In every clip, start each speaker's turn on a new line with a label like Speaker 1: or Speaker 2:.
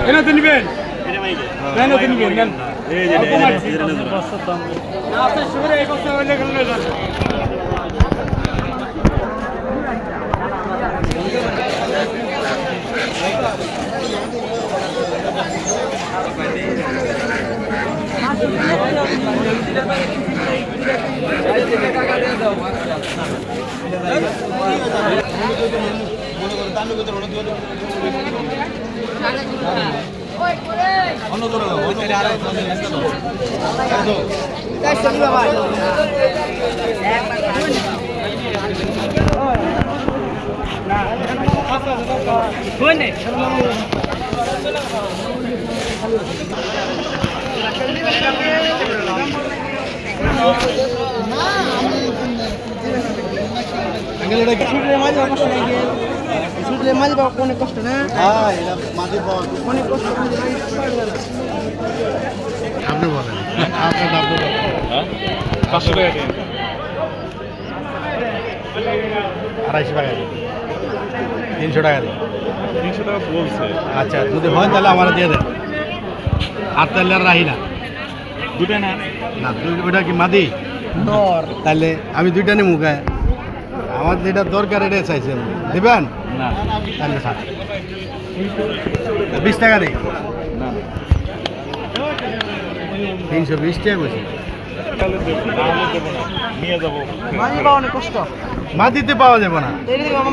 Speaker 1: এনে তো নিবেন এনে তো নিবেন নেন এই যে না আছে শুরে এই কথা হইলে গেল না
Speaker 2: মাঝে পাওয়া অনেক কষ্ট না অনেক কষ্ট
Speaker 3: আপনি বলেন আপনার দাম তো
Speaker 1: 500 টাকা দিন
Speaker 3: 250 টাকা দিন 300 টাকা দিন
Speaker 1: 300 টাকা বলছে
Speaker 3: আচ্ছা যদি হয় তাহলে আমার দিয়ে দেন আর তাহলে আর রাহি না
Speaker 1: দুটো না
Speaker 3: না ওইটা কি মাদি তাহলে আমি দুইটা নিয়ে মুখায় আমার যেটা দরকার এটা চাইছেন দেবেন
Speaker 1: না
Speaker 3: তাহলে 20 টাকা দিই
Speaker 1: না
Speaker 3: 320 টাকা বলছি
Speaker 1: তাহলে দেব না নিয়ে যাব
Speaker 2: মাঝে পাওয়া অনেক কষ্ট
Speaker 3: মাদিতে পাওয়া যাবে না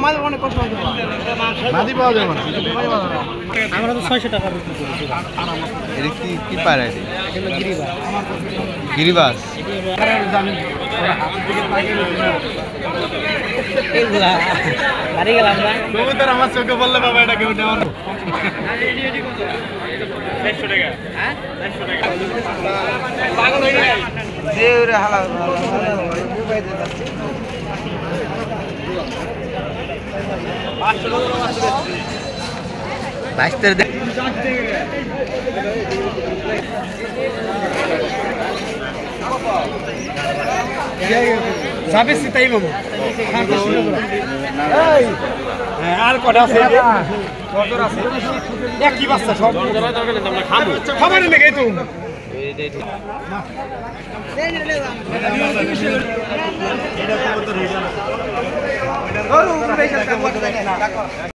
Speaker 2: মাঝে অনেক কষ্ট
Speaker 3: মাদি পাওয়া যাবে না
Speaker 2: আমরা তো 600 টাকা বিক্রি করেছি
Speaker 3: এটা কি পারে গিরিবাস
Speaker 2: এগুলা বাড়ি গেলাম না
Speaker 3: কবুতর আমার চোখে বললে বাবা এটা কেউ নেওয়ার
Speaker 1: 400 টাকা হ্যাঁ 400 টাকা পাগল হয়ে গেল
Speaker 2: দেউরে হালা
Speaker 3: বাইস্তের দেখ
Speaker 2: যাবে সিতাই বাবু
Speaker 1: আর কটা আছে কত আছে একই বাচ্চা সব আমরা খাবো খাবার লেগে তো
Speaker 2: এটা কবুতর হইছে না